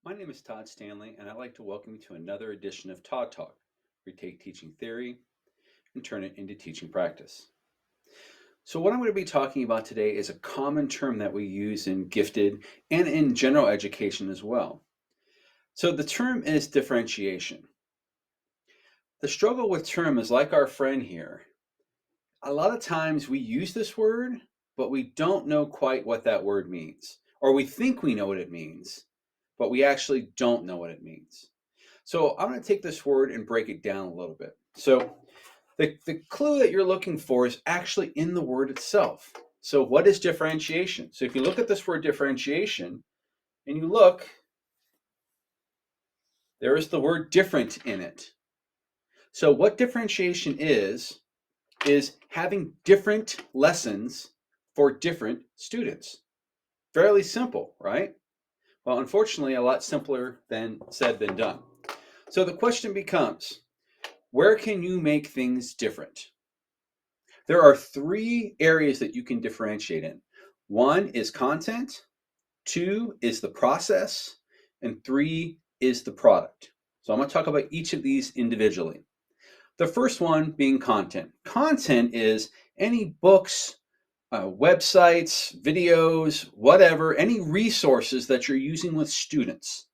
My name is Todd Stanley, and I'd like to welcome you to another edition of Todd Talk, where we take teaching theory and turn it into teaching practice. So, what I'm going to be talking about today is a common term that we use in gifted and in general education as well. So, the term is differentiation. The struggle with term is like our friend here. A lot of times we use this word, but we don't know quite what that word means, or we think we know what it means, but we actually don't know what it means. So I'm going to take this word and break it down a little bit. So the clue that you're looking for is actually in the word itself. So what is differentiation? So if you look at this word differentiation and you look, there is the word different in it. So what differentiation is having different lessons for different students. Fairly simple, right? Well, unfortunately, a lot simpler than said than done. So the question becomes, where can you make things different? There are three areas that you can differentiate in. One is content, two is the process, and three is the product. So I'm going to talk about each of these individually. The first one being content. Content is any books, websites, videos, whatever, any resources that you're using with students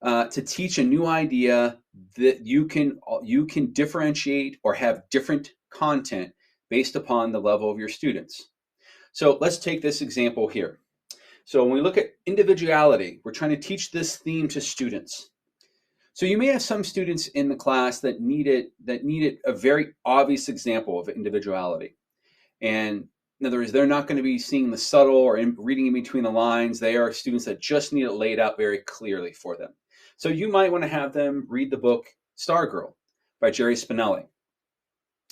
to teach a new idea that you can differentiate or have different content based upon the level of your students. So let's take this example here. So when we look at individuality, we're trying to teach this theme to students. So you may have some students in the class that needed a very obvious example of individuality. And in other words, they're not going to be seeing the subtle or reading in between the lines. They are students that just need it laid out very clearly for them. So you might want to have them read the book Stargirl by Jerry Spinelli,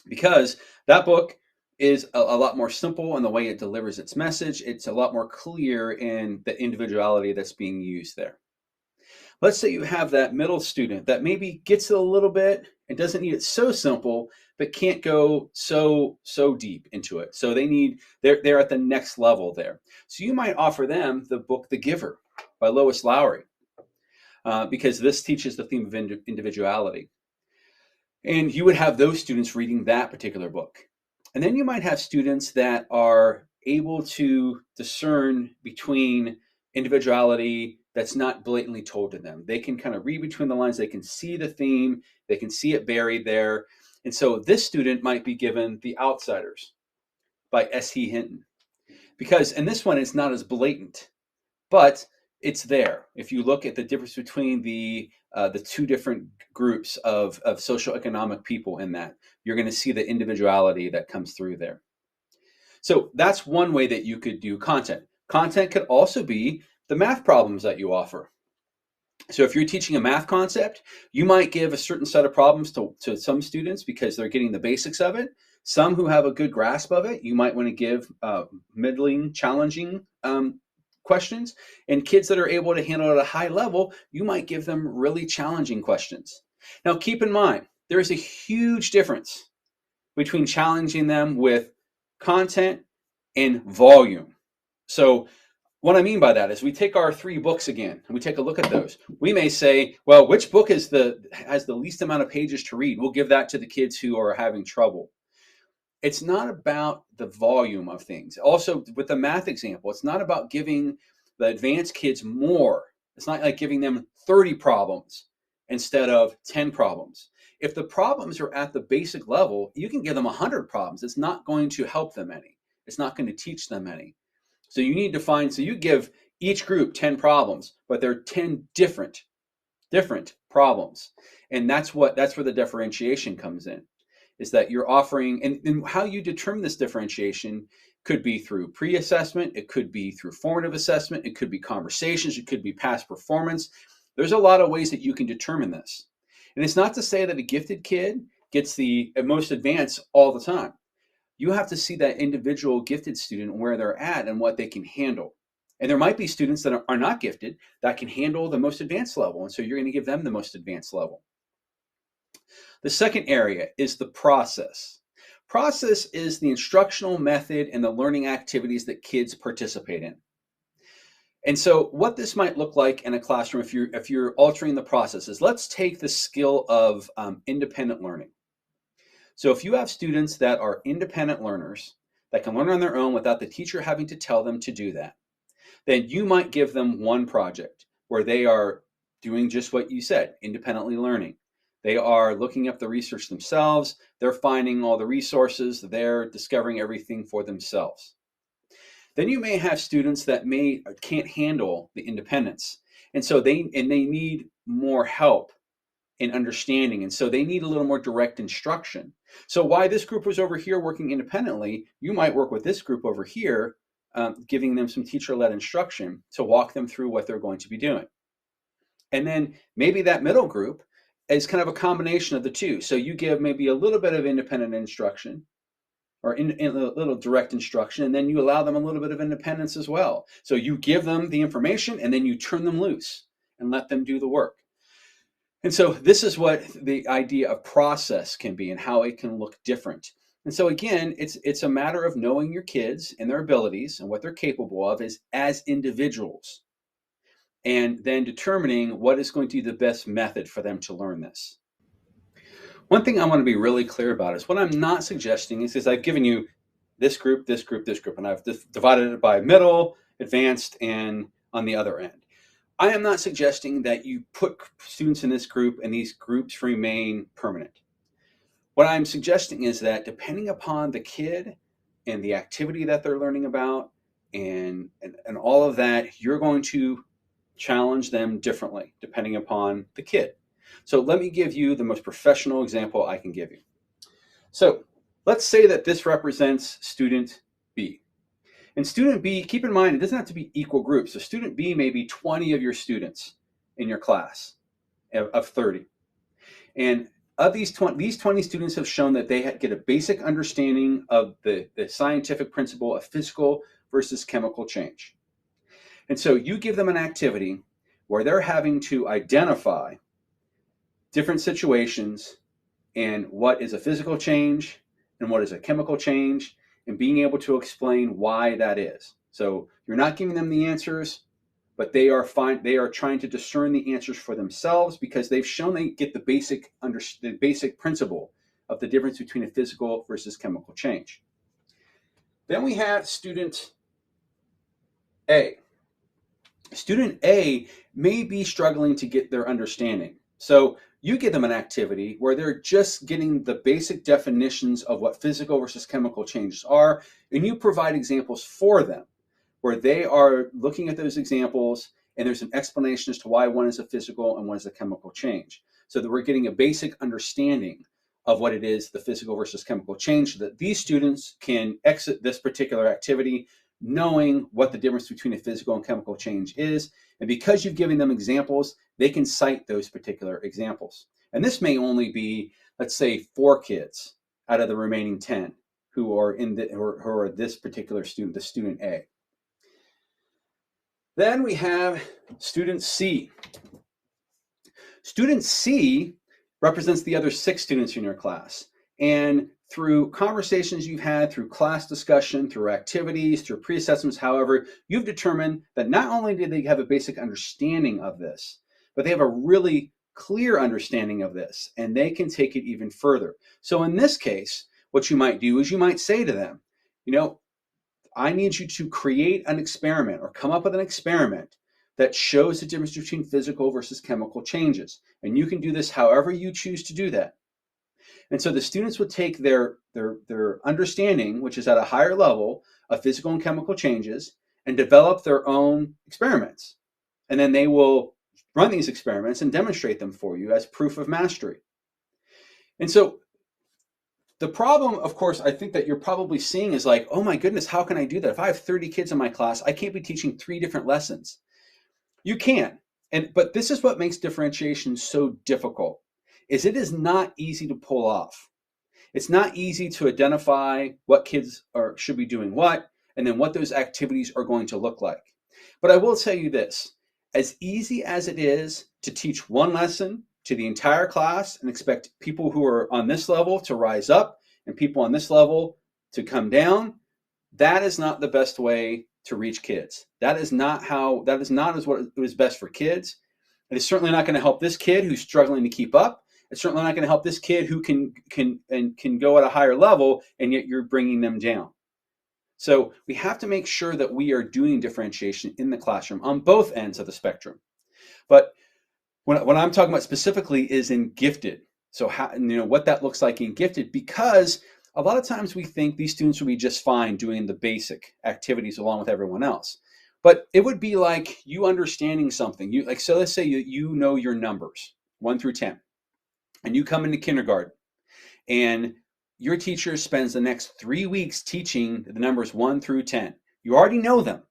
because that book is a lot more simple in the way it delivers its message. It's a lot more clear in the individuality that's being used there. Let's say you have that middle student that maybe gets it a little bit and doesn't need it so simple, but can't go so deep into it. So they're at the next level there. So you might offer them the book The Giver by Lois Lowry, because this teaches the theme of individuality. And you would have those students reading that particular book. And then you might have students that are able to discern between individuality that's not blatantly told to them. They can kind of read between the lines. They can see the theme. They can see it buried there. And so this student might be given The Outsiders by S.E. Hinton. Because, and this one is not as blatant, but it's there. If you look at the difference between the two different groups of socioeconomic people in that, you're going to see the individuality that comes through there. So that's one way that you could do content. Content could also be the math problems that you offer. So if you're teaching a math concept, you might give a certain set of problems to some students because they're getting the basics of it. Some who have a good grasp of it, you might want to give middling, challenging questions. And kids that are able to handle it at a high level, you might give them really challenging questions. Now, keep in mind, there is a huge difference between challenging them with content and volume. So what I mean by that is we take our three books again and we take a look at those. We may say, well, which book has the least amount of pages to read? We'll give that to the kids who are having trouble. It's not about the volume of things. Also, with the math example, it's not about giving the advanced kids more. It's not like giving them 30 problems instead of 10 problems. If the problems are at the basic level, you can give them 100 problems. It's not going to help them any. It's not going to teach them any. So you need to so you give each group 10 problems, but they're 10 different problems. And that's where the differentiation comes in, is that you're offering, and how you determine this differentiation could be through pre-assessment, it could be through formative assessment, it could be conversations, it could be past performance. There's a lot of ways that you can determine this. And it's not to say that a gifted kid gets the most advanced all the time. You have to see that individual gifted student where they're at and what they can handle. And there might be students that are not gifted that can handle the most advanced level. And so you're going to give them the most advanced level. The second area is the process. Process is the instructional method and the learning activities that kids participate in. And so what this might look like in a classroom if you're altering the process is, let's take the skill of independent learning. So if you have students that are independent learners that can learn on their own without the teacher having to tell them to do that, then you might give them one project where they are doing just what you said, independently learning. They are looking up the research themselves. They're finding all the resources. They're discovering everything for themselves. Then you may have students that can't handle the independence, and so they need more help in understanding, and so they need a little more direct instruction. So why this group was over here working independently, you might work with this group over here, giving them some teacher-led instruction to walk them through what they're going to be doing. And then maybe that middle group is kind of a combination of the two. So you give maybe a little bit of independent instruction, or in a little direct instruction, and then you allow them a little bit of independence as well. So you give them the information and then you turn them loose and let them do the work. And so this is what the idea of process can be and how it can look different. And so again, it's a matter of knowing your kids and their abilities and what they're capable of as individuals, and then determining what is going to be the best method for them to learn this. One thing I want to be really clear about is what I'm not suggesting is I've given you this group, this group, this group, and I've divided it by middle, advanced, and on the other end. I am not suggesting that you put students in this group and these groups remain permanent. What I'm suggesting is that depending upon the kid and the activity that they're learning about and all of that, you're going to challenge them differently depending upon the kid. So let me give you the most professional example I can give you. So let's say that this represents student B. And student B, keep in mind, it doesn't have to be equal groups. So student B may be 20 of your students in your class of 30. And of these 20 students have shown that they get a basic understanding of the scientific principle of physical versus chemical change. And so you give them an activity where they're having to identify different situations and what is a physical change and what is a chemical change, and being able to explain why that is. So you're not giving them the answers, but they are trying to discern the answers for themselves because they've shown they get the basic principle of the difference between a physical versus chemical change. Then we have student A. Student A may be struggling to get their understanding. So you give them an activity where they're just getting the basic definitions of what physical versus chemical changes are, and you provide examples for them where they are looking at those examples and there's an explanation as to why one is a physical and one is a chemical change, so that we're getting a basic understanding of what it is, the physical versus chemical change, so that these students can exit this particular activity knowing what the difference between a physical and chemical change is. And because you've given them examples, they can cite those particular examples. And this may only be, let's say, 4 kids out of the remaining 10 who are who are this particular student, the student A. Then we have student C. Student C represents the other 6 students in your class. And through conversations you've had, through class discussion, through activities, through pre-assessments, however, you've determined that not only do they have a basic understanding of this, but they have a really clear understanding of this, and they can take it even further. So in this case, what you might do is you might say to them, I need you to create an experiment or come up with an experiment that shows the difference between physical versus chemical changes. And you can do this however you choose to do that. And so the students would take their understanding, which is at a higher level of physical and chemical changes, and develop their own experiments. And then they will run these experiments and demonstrate them for you as proof of mastery. And so the problem, of course, I think that you're probably seeing is like, oh my goodness, how can I do that? If I have 30 kids in my class, I can't be teaching 3 different lessons. You can. But this is what makes differentiation so difficult, is it is not easy to pull off. It's not easy to identify what kids should be doing what, and then what those activities are going to look like. But I will tell you this, as easy as it is to teach one lesson to the entire class and expect people who are on this level to rise up and people on this level to come down, that is not the best way to reach kids. That is not as what is best for kids. It is certainly not going to help this kid who's struggling to keep up. It's certainly not going to help this kid who can go at a higher level, and yet you're bringing them down. So we have to make sure that we are doing differentiation in the classroom on both ends of the spectrum. But what I'm talking about specifically is in gifted. So how, what that looks like in gifted, because a lot of times we think these students will be just fine doing the basic activities along with everyone else. But it would be like you understanding something. So let's say you know your numbers 1 through 10, and you come into kindergarten, and your teacher spends the next 3 weeks teaching the numbers 1 through 10. You already know them,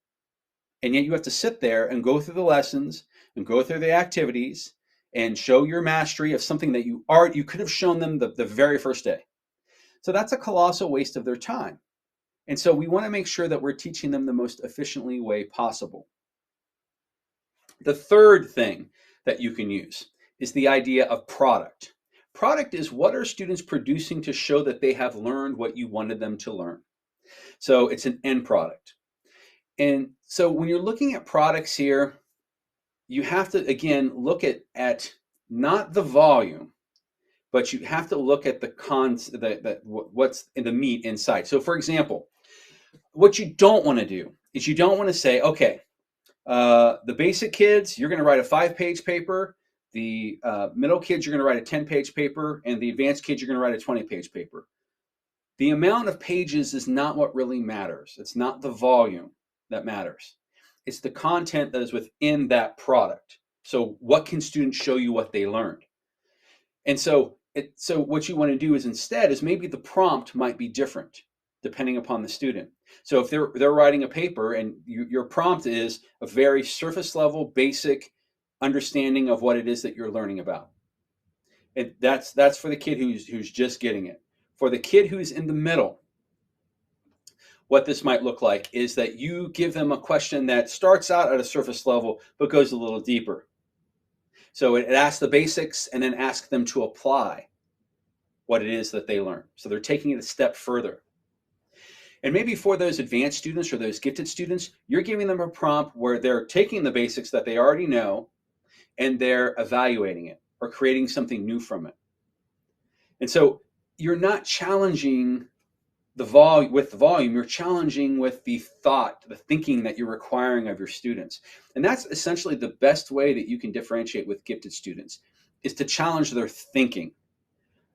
and yet you have to sit there and go through the lessons and go through the activities and show your mastery of something that you could have shown them the very first day. So that's a colossal waste of their time. And so we want to make sure that we're teaching them the most efficiently way possible. The third thing that you can use is the idea of product. Product is what are students producing to show that they have learned what you wanted them to learn. So it's an end product. And so when you're looking at products here, you have to, again, look at not the volume, but you have to look at what's in the meat inside. So for example, what you don't want to do is you don't want to say, okay, the basic kids, you're going to write a 5-page paper. The middle kids, you're going to write a 10-page paper. And the advanced kids, you're going to write a 20-page paper. The amount of pages is not what really matters. It's not the volume that matters. It's the content that is within that product. So what can students show you what they learned? And so what you want to do is instead is maybe the prompt might be different depending upon the student. So if they're writing a paper and your prompt is a very surface level, basic understanding of what it is that you're learning about. And that's for the kid who's just getting it. For the kid who's in the middle, what this might look like is that you give them a question that starts out at a surface level but goes a little deeper. So it asks the basics and then asks them to apply what it is that they learn. So they're taking it a step further. And maybe for those advanced students or those gifted students, you're giving them a prompt where they're taking the basics that they already know and they're evaluating it or creating something new from it. And so you're not challenging the volume, you're challenging with the thought, the thinking that you're requiring of your students. And that's essentially the best way that you can differentiate with gifted students, is to challenge their thinking.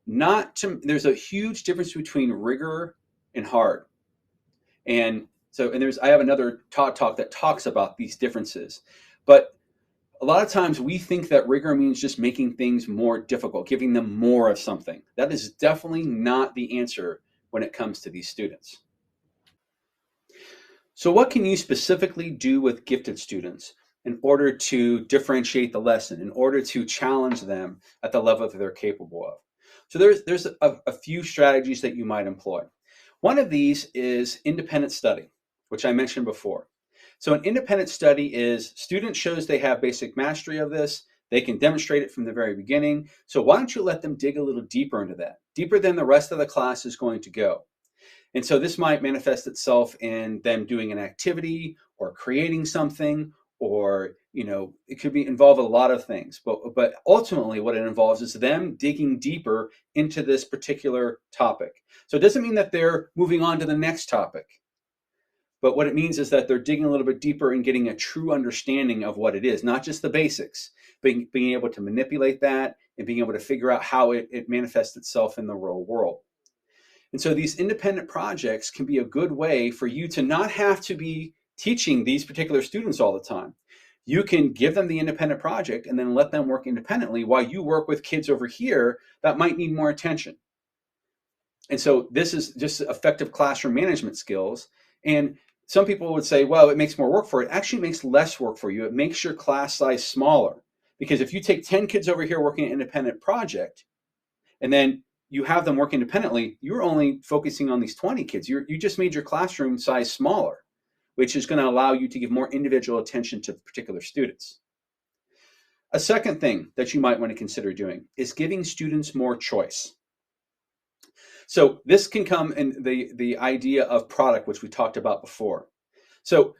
There's a huge difference between rigor and hard. And I have another Todd talk that talks about these differences. But a lot of times we think that rigor means just making things more difficult, giving them more of something. That is definitely not the answer when it comes to these students. So what can you specifically do with gifted students in order to differentiate the lesson, in order to challenge them at the level that they're capable of? So there's a few strategies that you might employ. One of these is independent study, which I mentioned before. So an independent study is student shows they have basic mastery of this. They can demonstrate it from the very beginning. So why don't you let them dig a little deeper into that, deeper than the rest of the class is going to go. And so this might manifest itself in them doing an activity or creating something, or it could involve a lot of things. But ultimately what it involves is them digging deeper into this particular topic. So it doesn't mean that they're moving on to the next topic. But what it means is that they're digging a little bit deeper and getting a true understanding of what it is, not just the basics, but being able to manipulate that and being able to figure out how it manifests itself in the real world. And so these independent projects can be a good way for you to not have to be teaching these particular students all the time. You can give them the independent project and then let them work independently while you work with kids over here that might need more attention. And so this is just effective classroom management skills. And some people would say, well, it makes more work for it. It actually makes less work for you. It makes your class size smaller. Because if you take 10 kids over here working an independent project, and then you have them work independently, you're only focusing on these 20 kids. You just made your classroom size smaller, which is going to allow you to give more individual attention to particular students. A second thing that you might want to consider doing is giving students more choice. So this can come in the idea of product, which we talked about before. So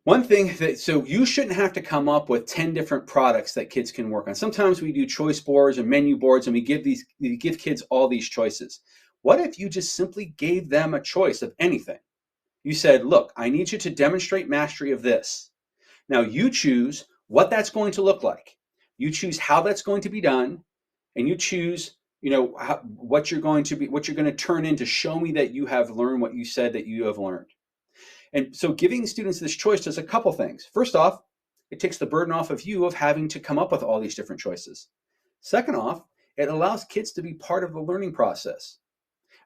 One thing so you shouldn't have to come up with 10 different products that kids can work on. Sometimes we do choice boards and menu boards and we give kids all these choices. What if you just simply gave them a choice of anything? You said, look, I need you to demonstrate mastery of this. Now you choose what that's going to look like. You choose how that's going to be done, and you choose, what you're going to turn in to show me that you have learned what you said that you have learned. And so giving students this choice does a couple things. First off, it takes the burden off of you of having to come up with all these different choices. Second off, it allows kids to be part of the learning process.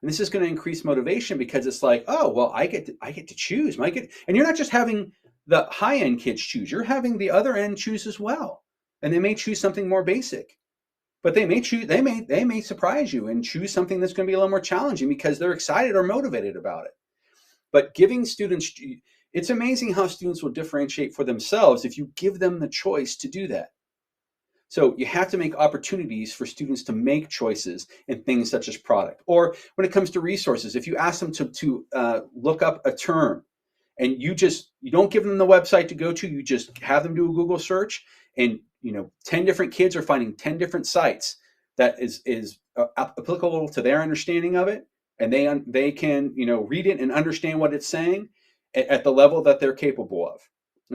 And this is going to increase motivation because it's like, oh, well, I get to choose. And you're not just having the high-end kids choose, you're having the other end choose as well. And they may choose something more basic. But they may surprise you and choose something that's going to be a little more challenging because they're excited or motivated about it. But giving students, it's amazing how students will differentiate for themselves if you give them the choice to do that. So you have to make opportunities for students to make choices in things such as product. Or when it comes to resources, if you ask them to look up a term and you don't give them the website to go to, you just have them do a Google search, and 10 different kids are finding 10 different sites that is applicable to their understanding of it. And they can read it and understand what it's saying at the level that they're capable of,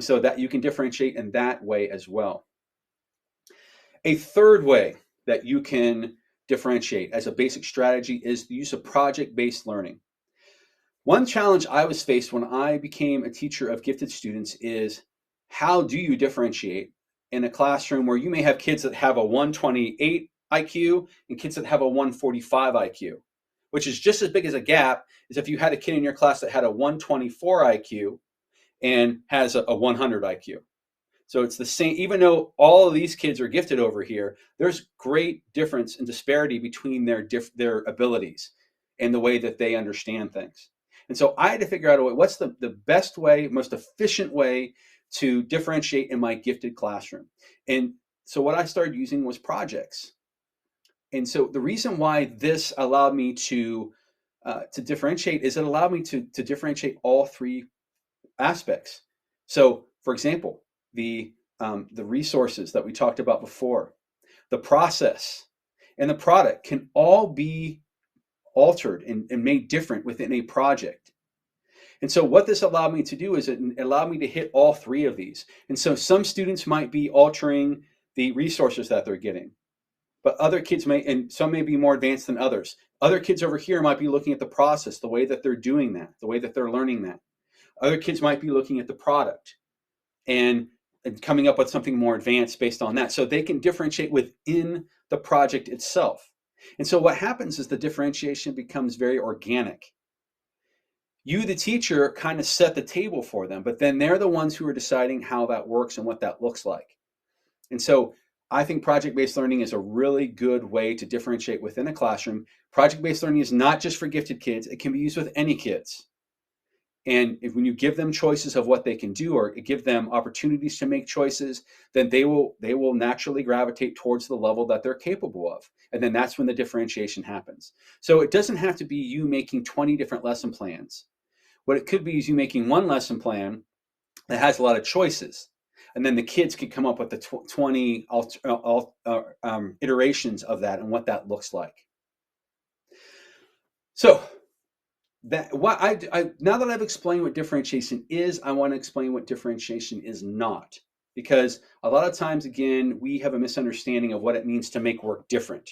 so that you can differentiate in that way as well. A third way that you can differentiate as a basic strategy is the use of project-based learning. One challenge I was faced when I became a teacher of gifted students is, how do you differentiate in a classroom where you may have kids that have a 128 IQ and kids that have a 145 IQ? Which is just as big as a gap as if you had a kid in your class that had a 124 IQ and has a 100 IQ. So it's the same, even though all of these kids are gifted over here, there's great difference and disparity between their abilities and the way that they understand things. And so I had to figure out a way, what's the best way, most efficient way to differentiate in my gifted classroom. And so what I started using was projects. And so the reason why this allowed me to differentiate is it allowed me to differentiate all three aspects. So, for example, the resources that we talked about before, the process, and the product can all be altered and made different within a project. And so what this allowed me to do is it allowed me to hit all three of these. And so some students might be altering the resources that they're getting, but other kids and some may be more advanced than others. Other kids over here might be looking at the process, the way that they're doing that, the way that they're learning that. Other kids might be looking at the product and coming up with something more advanced based on that. So they can differentiate within the project itself. And so what happens is the differentiation becomes very organic. You, the teacher, kind of set the table for them, but then they're the ones who are deciding how that works and what that looks like. And so I think project-based learning is a really good way to differentiate within a classroom. Project-based learning is not just for gifted kids. It can be used with any kids. And when you give them choices of what they can do, or give them opportunities to make choices, then they will naturally gravitate towards the level that they're capable of. And then that's when the differentiation happens. So it doesn't have to be you making 20 different lesson plans. What it could be is you making one lesson plan that has a lot of choices. And then the kids could come up with the 20 iterations of that and what that looks like. So now that I've explained what differentiation is, I want to explain what differentiation is not. Because a lot of times, again, we have a misunderstanding of what it means to make work different.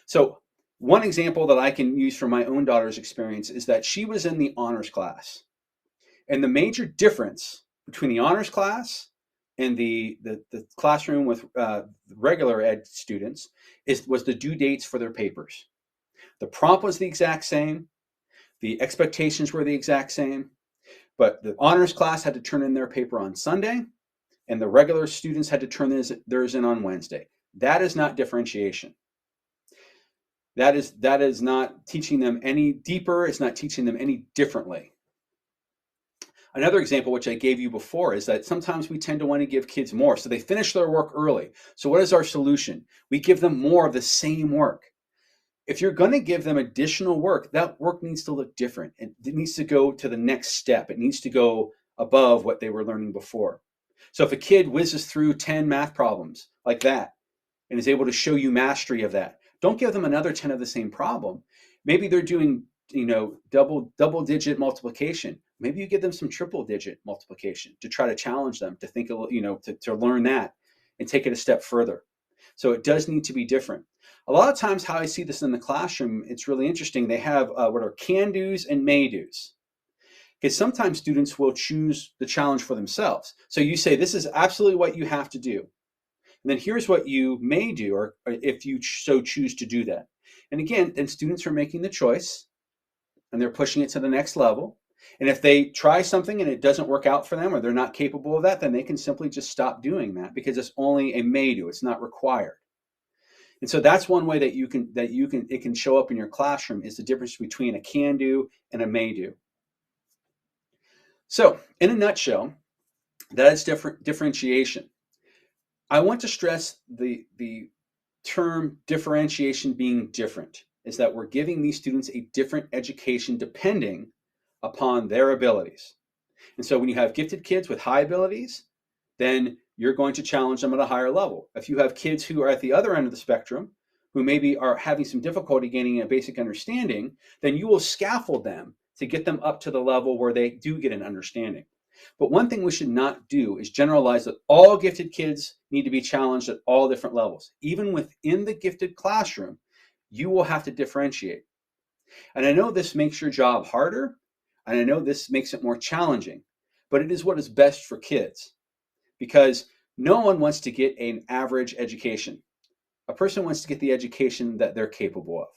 So one example that I can use from my own daughter's experience is that she was in the honors class. And the major difference between the honors class and the classroom with regular ed students was the due dates for their papers. The prompt was the exact same. The expectations were the exact same. But the honors class had to turn in their paper on Sunday, and the regular students had to turn theirs in on Wednesday. That is not differentiation. That is not teaching them any deeper. It's not teaching them any differently. Another example, which I gave you before, is that sometimes we tend to want to give kids more. So they finish their work early. So what is our solution? We give them more of the same work. If you're going to give them additional work, that work needs to look different. It needs to go to the next step. It needs to go above what they were learning before. So if a kid whizzes through 10 math problems like that and is able to show you mastery of that, don't give them another 10 of the same problem. Maybe they're doing, double digit multiplication. Maybe you give them some triple digit multiplication to try to challenge them to think, to learn that and take it a step further. So it does need to be different. A lot of times how I see this in the classroom, it's really interesting. They have what are can do's and may do's. Because sometimes students will choose the challenge for themselves. So you say, this is absolutely what you have to do. And then here's what you may do, or if you so choose to do that. And again, then students are making the choice and they're pushing it to the next level. And if they try something and it doesn't work out for them or they're not capable of that, then they can simply just stop doing that because it's only a may do, it's not required. And so that's one way that it can show up in your classroom is the difference between a can do and a may do. So in a nutshell, that is differentiation. I want to stress the term differentiation being different is that we're giving these students a different education depending upon their abilities. And so when you have gifted kids with high abilities, then you're going to challenge them at a higher level. If you have kids who are at the other end of the spectrum, who maybe are having some difficulty gaining a basic understanding, then you will scaffold them to get them up to the level where they do get an understanding. But one thing we should not do is generalize that all gifted kids need to be challenged at all different levels. Even within the gifted classroom, you will have to differentiate. And I know this makes your job harder, and I know this makes it more challenging, but it is what is best for kids because no one wants to get an average education. A person wants to get the education that they're capable of.